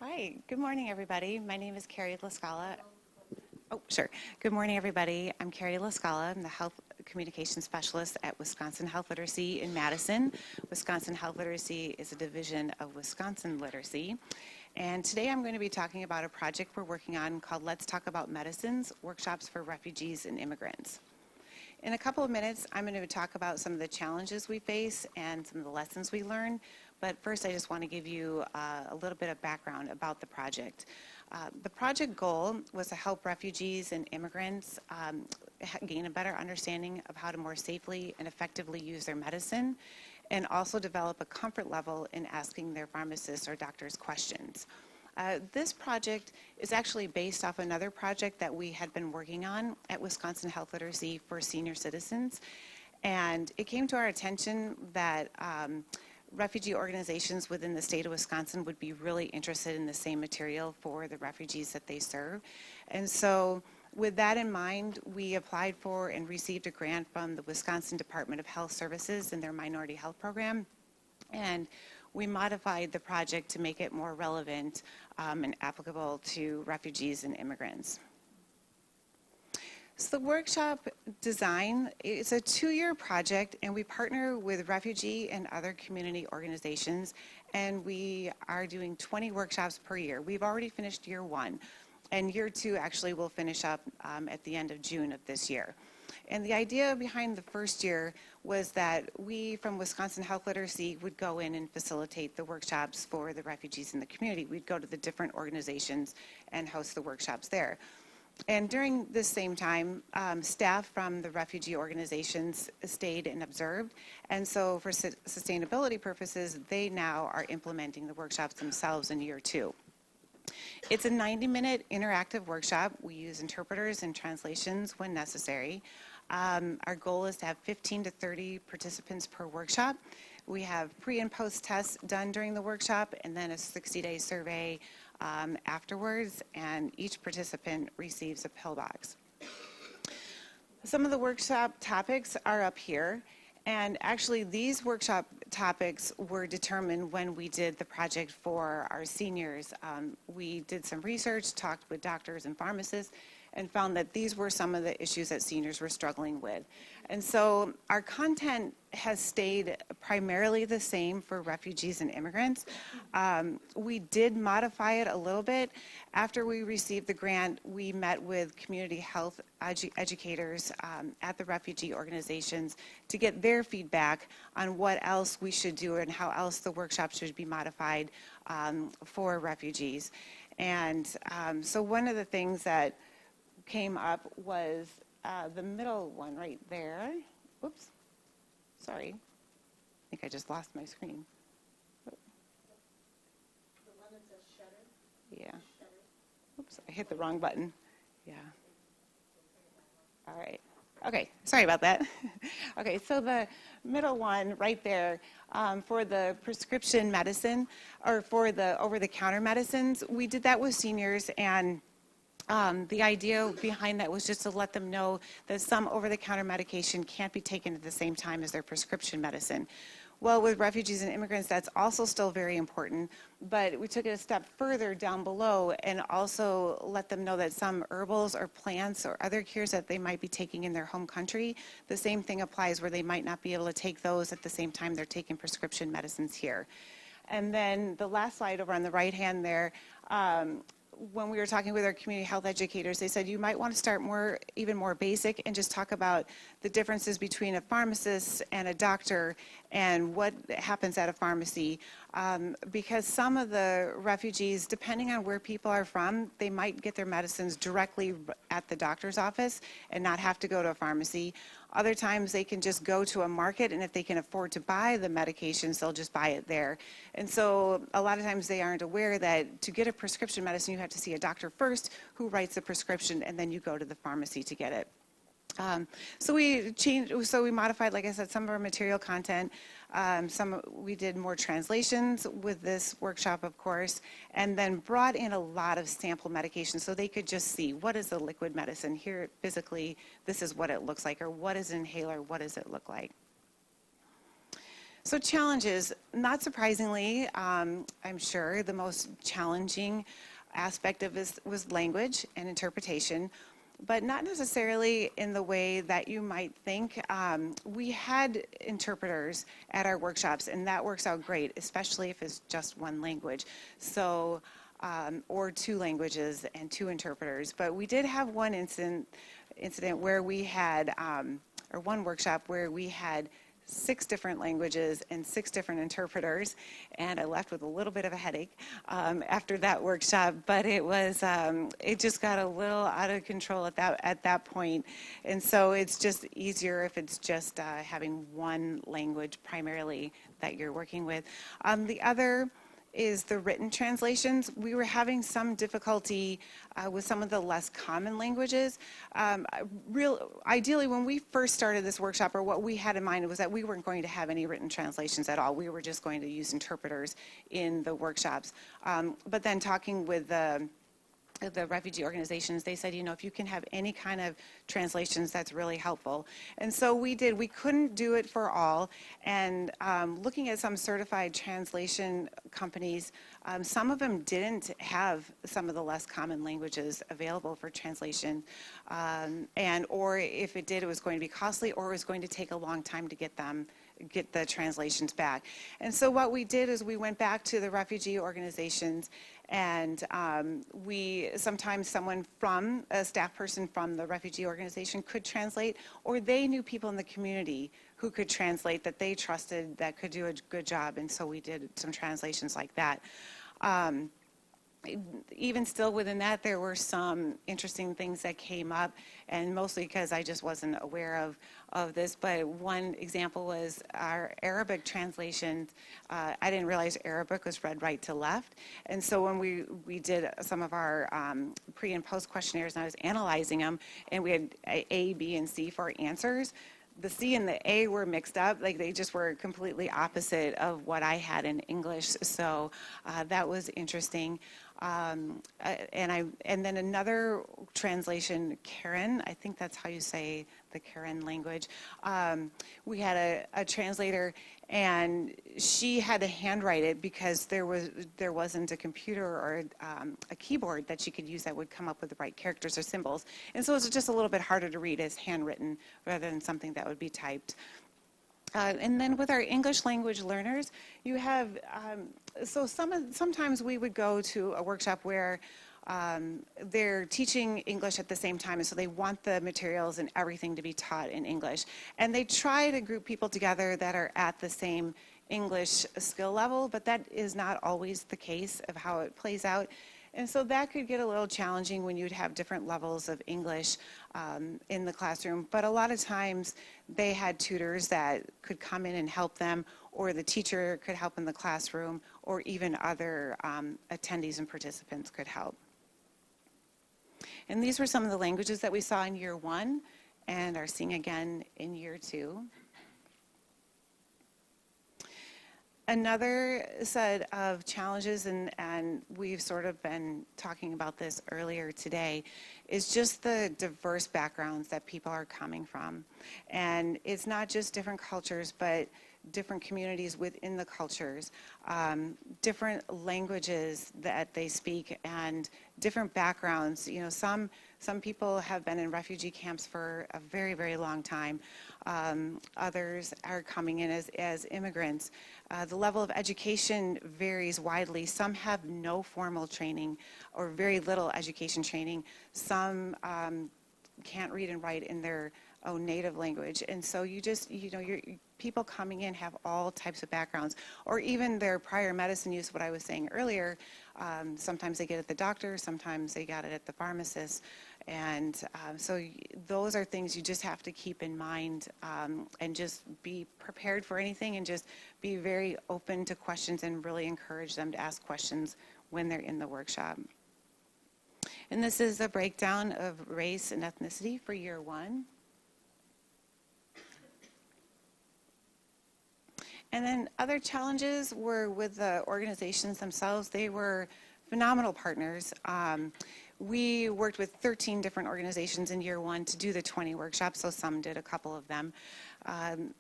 Hi, good morning, everybody. My name is Kari LaScala. Oh, sure. Good morning, everybody. I'm Kari LaScala. I'm the Health Communication Specialist at Wisconsin Health Literacy in Madison. Wisconsin Health Literacy is a division of Wisconsin Literacy. And today I'm going to be talking about a project we're working on called Let's Talk About Medicines, Workshops for Refugees and Immigrants. In a couple of minutes, I'm going to talk about some of the challenges we face and some of the lessons we learn. But first, I just want to give you a little bit of background about the project. The project goal was to help refugees and immigrants gain a better understanding of how to more safely and effectively use their medicine, and also develop a comfort level in asking their pharmacists or doctors questions. This project is actually based off another project that we had been working on at Wisconsin Health Literacy for senior citizens. And it came to our attention that refugee organizations within the state of Wisconsin would be really interested in the same material for the refugees that they serve. And so with that in mind, we applied for and received a grant from the Wisconsin Department of Health Services in their Minority Health Program. And we modified the project to make it more relevant and applicable to refugees and immigrants. So the workshop design is a 2-year project, and we partner with refugee and other community organizations, and we are doing 20 workshops per year. We've already finished year 1, and year 2 actually will finish up at the end of June of this year. And the idea behind the first year was that we from Wisconsin Health Literacy would go in and facilitate the workshops for the refugees in the community. We'd go to the different organizations and host the workshops there. And during this same time, staff from the refugee organizations stayed and observed. And so for sustainability purposes, they now are implementing the workshops themselves in year 2. It's a 90-minute interactive workshop. We use interpreters and translations when necessary. Our goal is to have 15 to 30 participants per workshop. We have pre and post tests done during the workshop, and then a 60-day survey afterwards, and each participant receives a pillbox. Some of the workshop topics are up here, and actually these workshop topics were determined when we did the project for our seniors. We did some research, talked with doctors and pharmacists, and found that these were some of the issues that seniors were struggling with. And so our content has stayed primarily the same for refugees and immigrants. We did modify it a little bit. After we received the grant, we met with community health educators at the refugee organizations to get their feedback on what else we should do and how else the workshop should be modified for refugees. And so one of the things that came up was the middle one right there. Oops, sorry. I think I just lost my screen. The one that says shutter? Yeah. Shutter. Oops, I hit the wrong button. Yeah. All right. Okay, sorry about that. Okay, so the middle one right there for the prescription medicine or for the over-the-counter medicines, we did that with seniors, and the idea behind that was just to let them know that some over-the-counter medication can't be taken at the same time as their prescription medicine. Well, with refugees and immigrants, that's also still very important, but we took it a step further down below and also let them know that some herbals or plants or other cures that they might be taking in their home country, the same thing applies where they might not be able to take those at the same time they're taking prescription medicines here. And then the last slide over on the right hand there, when we were talking with our community health educators, they said you might want to start even more basic and just talk about the differences between a pharmacist and a doctor and what happens at a pharmacy. Because some of the refugees, depending on where people are from, they might get their medicines directly at the doctor's office and not have to go to a pharmacy. Other times they can just go to a market, and if they can afford to buy the medications, they'll just buy it there. And so a lot of times they aren't aware that to get a prescription medicine, you have to see a doctor first who writes the prescription, and then you go to the pharmacy to get it. So we modified, like I said, some of our material content. We did more translations with this workshop, of course, and then brought in a lot of sample medications so they could just see what is a liquid medicine. Here, physically, this is what it looks like, or what is an inhaler, what does it look like? So challenges, not surprisingly, I'm sure the most challenging aspect of this was language and interpretation, but not necessarily in the way that you might think. We had interpreters at our workshops, and that works out great, especially if it's just one language. So, or two languages and two interpreters. But we did have one incident where we had, or one workshop where we had 6 different languages and 6 different interpreters, and I left with a little bit of a headache after that workshop. But it just got a little out of control at that point, and so it's just easier if it's just having one language primarily that you're working with. The other is the written translations. We were having some difficulty with some of the less common languages. Ideally, when we first started this workshop, or what we had in mind, was that we weren't going to have any written translations at all. We were just going to use interpreters in the workshops. But then talking with the refugee organizations, they said, if you can have any kind of translations, that's really helpful. And so we did. We couldn't do it for all. And looking at some certified translation companies, some of them didn't have some of the less common languages available for translation. Or if it did, it was going to be costly, or it was going to take a long time to get the translations back. And so what we did is we went back to the refugee organizations, and sometimes a staff person from the refugee organization could translate, or they knew people in the community who could translate that they trusted that could do a good job, and so we did some translations like that. Even still within that, there were some interesting things that came up, and mostly because I just wasn't aware of this. But one example was our Arabic translations. I didn't realize Arabic was read right to left. And so when we did some of our pre and post questionnaires, and I was analyzing them, and we had A, B, and C for answers, the C and the A were mixed up. Like, they just were completely opposite of what I had in English. So that was interesting. And then another translation, Karen, I think that's how you say the Karen language. We had a translator, and she had to handwrite it because there wasn't a computer or a keyboard that she could use that would come up with the right characters or symbols. And so it was just a little bit harder to read as handwritten rather than something that would be typed. And then with our English language learners, you have, sometimes we would go to a workshop where they're teaching English at the same time, and so they want the materials and everything to be taught in English. And they try to group people together that are at the same English skill level, but that is not always the case of how it plays out. And so that could get a little challenging when you'd have different levels of English in the classroom. But a lot of times they had tutors that could come in and help them, or the teacher could help in the classroom, or even other attendees and participants could help. And these were some of the languages that we saw in year 1 and are seeing again in year 2. Another set of challenges, and we've sort of been talking about this earlier today, is just the diverse backgrounds that people are coming from. And it's not just different cultures, but different communities within the cultures, different languages that they speak, and different backgrounds. Some people have been in refugee camps for a very, very long time. Others are coming in as immigrants. The level of education varies widely. Some have no formal training or very little education training. Some can't read and write in their own native language. And so people coming in have all types of backgrounds, or even their prior medicine use, what I was saying earlier. Sometimes they get it at the doctor, sometimes they got it at the pharmacist. And so those are things you just have to keep in mind, and just be prepared for anything, and just be very open to questions and really encourage them to ask questions when they're in the workshop. And this is a breakdown of race and ethnicity for year 1. And then other challenges were with the organizations themselves. They were phenomenal partners. We worked with 13 different organizations in year one to do the 20 workshops, so some did a couple of them.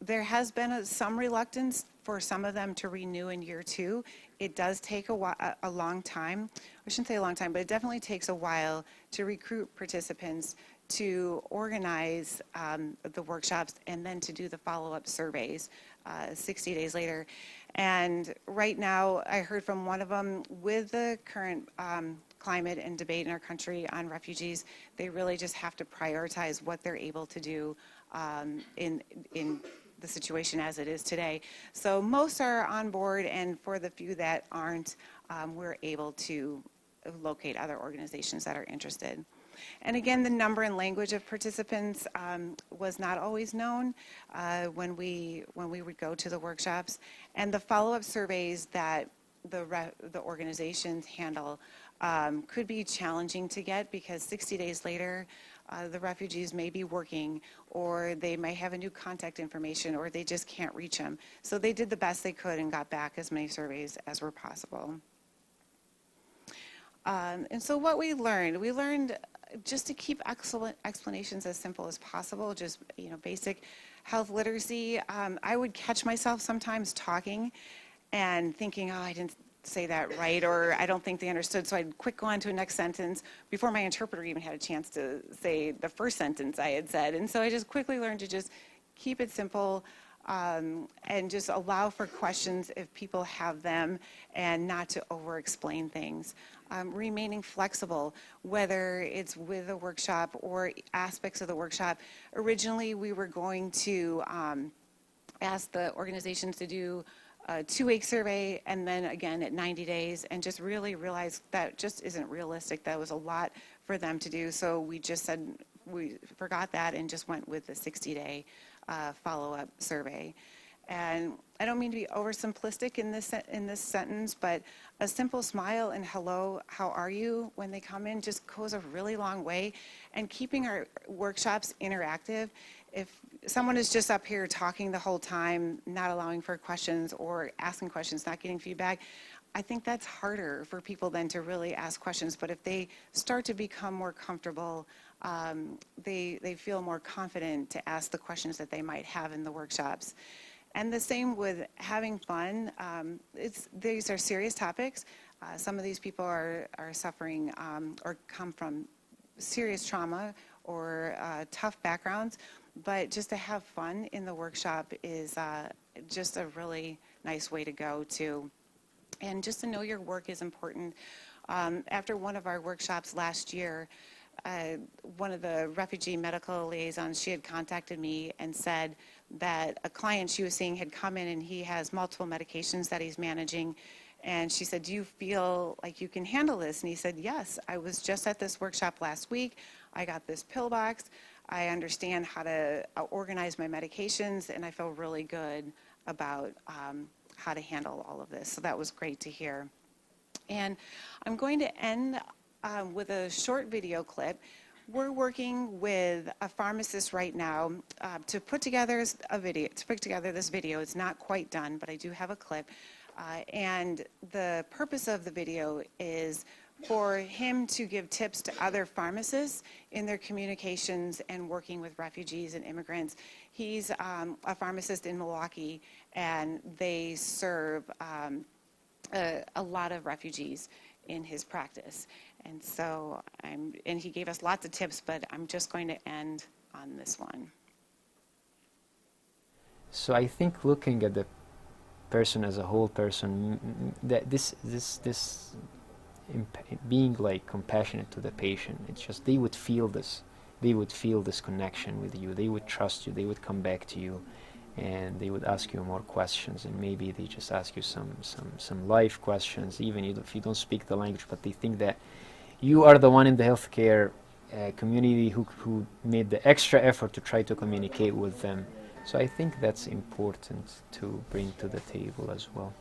There has been some reluctance for some of them to renew in year two. It does take a long time. I shouldn't say a long time, but it definitely takes a while to recruit participants, to organize the workshops, and then to do the follow-up surveys 60 days later. And right now, I heard from one of them, with the current climate and debate in our country on refugees, they really just have to prioritize what they're able to do in the situation as it is today. So most are on board, and for the few that aren't, we're able to locate other organizations that are interested. And again, the number and language of participants was not always known when we would go to the workshops. And the follow-up surveys that the organizations handle could be challenging to get, because 60 days later, the refugees may be working, or they may have a new contact information, or they just can't reach them. So they did the best they could and got back as many surveys as were possible. And so what we learned just to keep explanations as simple as possible, just basic health literacy. I would catch myself sometimes talking and thinking, oh, I didn't say that right, or I don't think they understood, so I'd quick go on to the next sentence before my interpreter even had a chance to say the first sentence I had said. And so I just quickly learned to just keep it simple, and just allow for questions if people have them, and not to over-explain things. Remaining flexible, whether it's with a workshop or aspects of the workshop. Originally, we were going to ask the organizations to do a 2-week survey, and then again at 90 days, and just really realized that just isn't realistic. That was a lot for them to do. So we just said we forgot that and just went with the 60-day follow-up survey. And I don't mean to be oversimplistic in this sentence, but a simple smile and hello, how are you, when they come in just goes a really long way. And keeping our workshops interactive. If someone is just up here talking the whole time, not allowing for questions or asking questions, not getting feedback, I think that's harder for people then to really ask questions. But if they start to become more comfortable, they feel more confident to ask the questions that they might have in the workshops. And the same with having fun. These are serious topics. Some of these people are suffering or come from serious trauma or tough backgrounds. But just to have fun in the workshop is just a really nice way to go too. And just to know your work is important. After one of our workshops last year, one of the refugee medical liaisons, she had contacted me and said that a client she was seeing had come in and he has multiple medications that he's managing. And she said, do you feel like you can handle this? And he said, yes, I was just at this workshop last week. I got this pill box. I understand how to organize my medications, and I feel really good about how to handle all of this. So that was great to hear. And I'm going to end with a short video clip. We're working with a pharmacist right now to put together this video. It's not quite done, but I do have a clip. And the purpose of the video is for him to give tips to other pharmacists in their communications and working with refugees and immigrants. He's a pharmacist in Milwaukee, and they serve a lot of refugees in his practice. And so and he gave us lots of tips, but I'm just going to end on this one. So I think looking at the person as a whole person, that this being like compassionate to the patient, it's just they would feel this connection with you, they would trust you, they would come back to you, and they would ask you more questions, and maybe they just ask you some life questions, even if you don't speak the language, but they think that you are the one in the healthcare community who made the extra effort to try to communicate with them. So I think that's important to bring to the table as well.